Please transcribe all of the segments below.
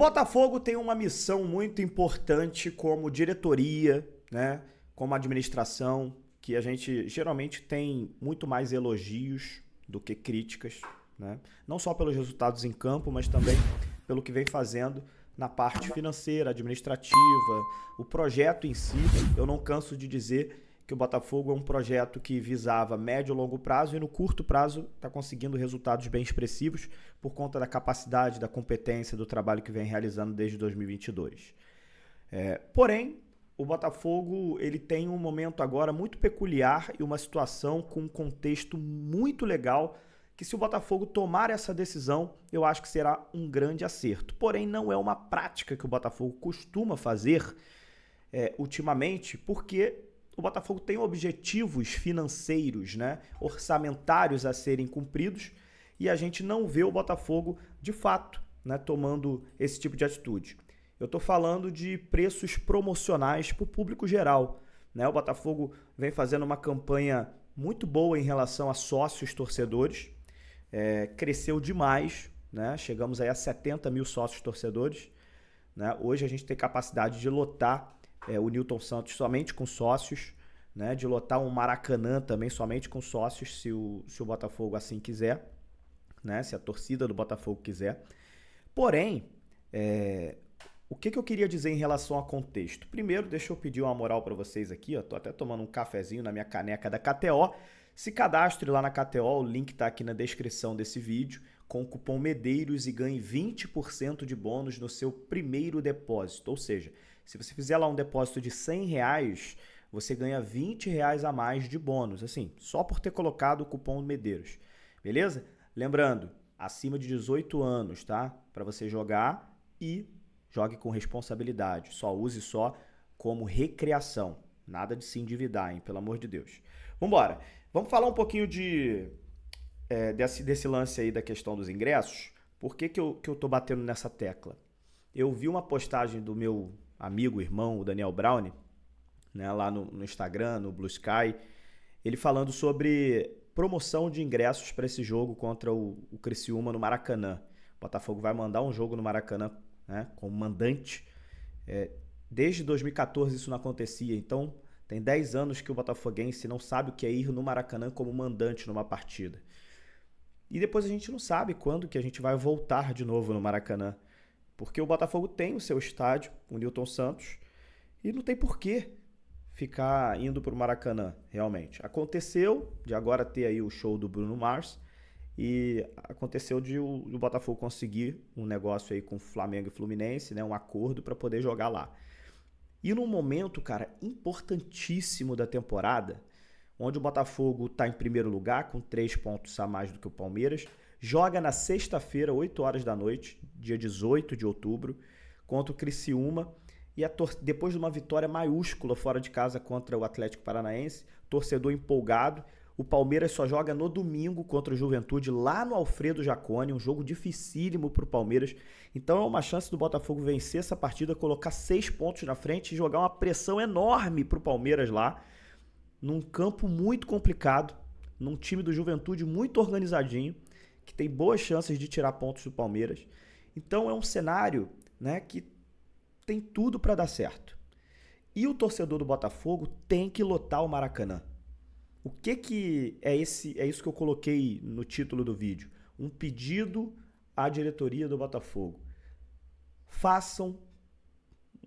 Botafogo tem uma missão muito importante como diretoria, né? Como administração, que a gente geralmente tem muito mais elogios do que críticas, né? Não só pelos resultados em campo, mas também pelo que vem fazendo na parte financeira, administrativa, o projeto em si. Eu não canso de dizer que o Botafogo é um projeto que visava médio e longo prazo e no curto prazo está conseguindo resultados bem expressivos por conta da capacidade, da competência, do trabalho que vem realizando desde 2022. Porém, o Botafogo ele tem um momento agora muito peculiar e uma situação com um contexto muito legal que se o Botafogo tomar essa decisão, eu acho que será um grande acerto. Porém, não é uma prática que o Botafogo costuma fazer ultimamente, porque o Botafogo tem objetivos financeiros, né, orçamentários a serem cumpridos e a gente não vê o Botafogo, de fato, né, tomando esse tipo de atitude. Eu estou falando de preços promocionais para o público geral, né? O Botafogo vem fazendo uma campanha muito boa em relação a sócios torcedores, cresceu demais, né? Chegamos aí a 70 mil sócios torcedores, né? Hoje a gente tem capacidade de lotar o Newton Santos somente com sócios, né? De lotar um Maracanã também somente com sócios, se o Botafogo assim quiser, né? Se a torcida do Botafogo quiser. Porém, o que eu queria dizer em relação ao contexto? Primeiro, deixa eu pedir uma moral para vocês aqui. Estou até tomando um cafezinho na minha caneca da KTO. Se cadastre lá na KTO, o link está aqui na descrição desse vídeo, com o cupom MEDEIROS e ganhe 20% de bônus no seu primeiro depósito. Ou seja, se você fizer lá um depósito de R$100, você ganha R$20 a mais de bônus, assim, só por ter colocado o cupom MEDEIROS. Beleza? Lembrando, acima de 18 anos, tá? Para você jogar e jogue com responsabilidade. Só use só como recreação. Nada de se endividar, hein? Pelo amor de Deus. Vambora. Vamos falar um pouquinho desse lance aí da questão dos ingressos. Por que eu tô batendo nessa tecla? Eu vi uma postagem do meu amigo, irmão, o Daniel Brown, né, lá no Instagram, no Blue Sky, ele falando sobre promoção de ingressos para esse jogo contra o Criciúma no Maracanã. O Botafogo vai mandar um jogo no Maracanã, né, como mandante. Desde 2014 isso não acontecia, então tem 10 anos que o botafoguense não sabe o que é ir no Maracanã como mandante numa partida. E depois a gente não sabe quando que a gente vai voltar de novo no Maracanã, porque o Botafogo tem o seu estádio, o Newton Santos, e não tem porquê ficar indo para o Maracanã, realmente. Aconteceu de agora ter aí o show do Bruno Mars, e aconteceu de o Botafogo conseguir um negócio aí com Flamengo e Fluminense, né, um acordo para poder jogar lá. E num momento, cara, importantíssimo da temporada, onde o Botafogo está em primeiro lugar, com 3 pontos a mais do que o Palmeiras, joga na sexta-feira, 8 horas da noite, dia 18 de outubro, contra o Criciúma, e depois de uma vitória maiúscula fora de casa contra o Atlético Paranaense, torcedor empolgado. O Palmeiras só joga no domingo contra o Juventude, lá no Alfredo Jaconi, um jogo dificílimo para o Palmeiras. Então é uma chance do Botafogo vencer essa partida, colocar 6 pontos na frente e jogar uma pressão enorme para o Palmeiras lá, num campo muito complicado, num time do Juventude muito organizadinho, que tem boas chances de tirar pontos do Palmeiras. Então é um cenário, né, que tem tudo para dar certo. E o torcedor do Botafogo tem que lotar o Maracanã. O que é isso que eu coloquei no título do vídeo? Um pedido à diretoria do Botafogo. Façam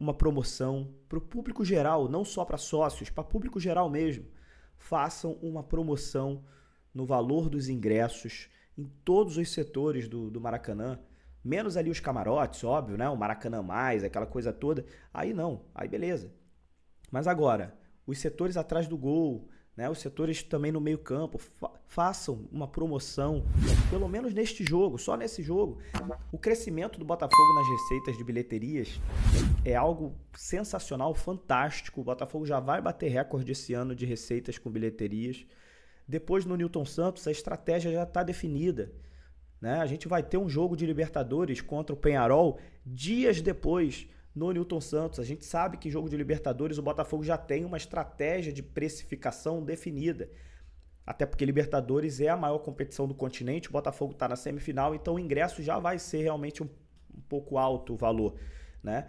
uma promoção para o público geral, não só para sócios, para público geral mesmo. Façam uma promoção no valor dos ingressos em todos os setores do Maracanã, menos ali os camarotes, óbvio, né? O Maracanã mais, aquela coisa toda. Aí não, aí beleza. Mas agora, os setores atrás do gol, né, os setores também no meio campo, façam uma promoção, pelo menos neste jogo, só nesse jogo. O crescimento do Botafogo nas receitas de bilheterias é algo sensacional, fantástico. O Botafogo já vai bater recorde esse ano de receitas com bilheterias. Depois no Newton Santos a estratégia já está definida, né? A gente vai ter um jogo de Libertadores contra o Peñarol dias depois no Newton Santos. A gente sabe que jogo de Libertadores o Botafogo já tem uma estratégia de precificação definida. Até porque Libertadores é a maior competição do continente, o Botafogo está na semifinal, então o ingresso já vai ser realmente um pouco alto o valor, né?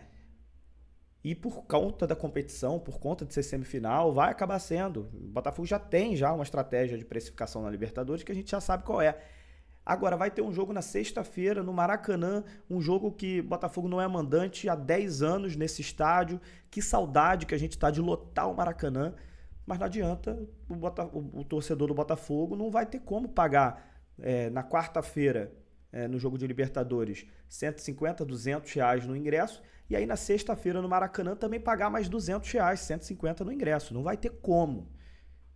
E por conta da competição, por conta de ser semifinal, vai acabar sendo. O Botafogo já tem uma estratégia de precificação na Libertadores que a gente já sabe qual é. Agora vai ter um jogo na sexta-feira no Maracanã, um jogo que o Botafogo não é mandante há 10 anos nesse estádio. Que saudade que a gente está de lotar o Maracanã, mas não adianta, o torcedor do Botafogo não vai ter como pagar na quarta-feira, no jogo de Libertadores, 150, 200 reais no ingresso, e aí na sexta-feira no Maracanã também pagar mais 200 reais, 150 no ingresso. Não vai ter como.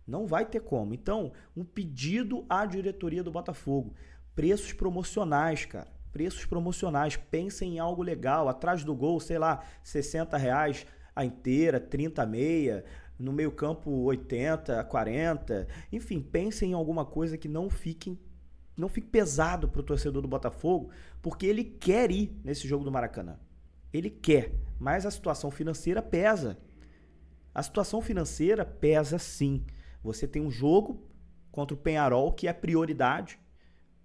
Não vai ter como. Então, um pedido à diretoria do Botafogo. Preços promocionais, cara. Preços promocionais. Pensem em algo legal. Atrás do gol, sei lá, 60 reais a inteira, 30 a meia. No meio campo, 80 a 40. Enfim, pensem em alguma coisa que não fique pesado para o torcedor do Botafogo, porque ele quer ir nesse jogo do Maracanã. Ele quer, mas a situação financeira pesa. A situação financeira pesa sim. Você tem um jogo contra o Peñarol que é prioridade.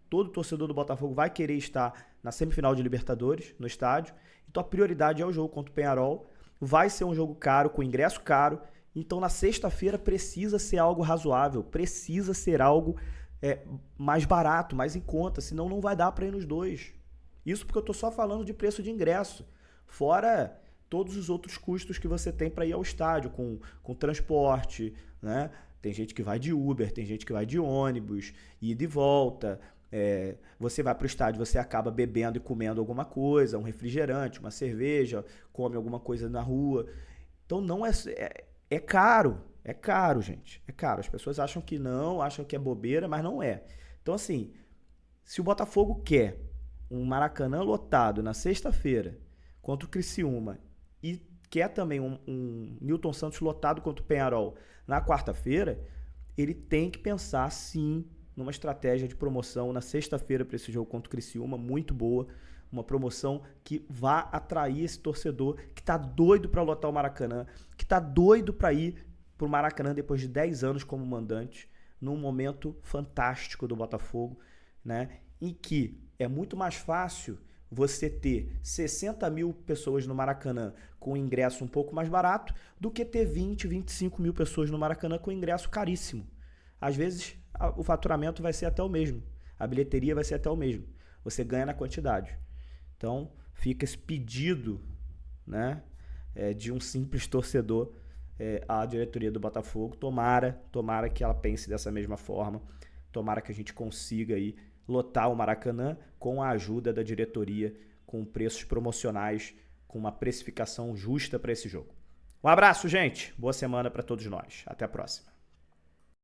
Todo torcedor do Botafogo vai querer estar na semifinal de Libertadores, no estádio. Então a prioridade é o jogo contra o Peñarol. Vai ser um jogo caro, com ingresso caro. Então na sexta-feira precisa ser algo razoável, precisa ser algo mais barato, mais em conta, senão não vai dar para ir nos dois. Isso porque eu estou só falando de preço de ingresso. Fora todos os outros custos que você tem para ir ao estádio, com transporte, né? Tem gente que vai de Uber, tem gente que vai de ônibus, ida e volta. Você vai para o estádio, você acaba bebendo e comendo alguma coisa, um refrigerante, uma cerveja, come alguma coisa na rua. Então não é caro. É caro, gente. É caro. As pessoas acham que não, acham que é bobeira, mas não é. Então, assim, se o Botafogo quer um Maracanã lotado na sexta-feira contra o Criciúma e quer também um Newton Santos lotado contra o Peñarol na quarta-feira, ele tem que pensar, sim, numa estratégia de promoção na sexta-feira para esse jogo contra o Criciúma, muito boa. Uma promoção que vá atrair esse torcedor que está doido para lotar o Maracanã, que está doido para ir para o Maracanã depois de 10 anos como mandante, num momento fantástico do Botafogo, né? Em que é muito mais fácil você ter 60 mil pessoas no Maracanã com ingresso um pouco mais barato do que ter 20, 25 mil pessoas no Maracanã com ingresso caríssimo. Às vezes o faturamento vai ser até o mesmo, a bilheteria vai ser até o mesmo, você ganha na quantidade. Então fica esse pedido, né, de um simples torcedor à diretoria do Botafogo. Tomara que ela pense dessa mesma forma, tomara que a gente consiga aí lotar o Maracanã com a ajuda da diretoria, com preços promocionais, com uma precificação justa para esse jogo. Um abraço, gente. Boa semana para todos nós. Até a próxima.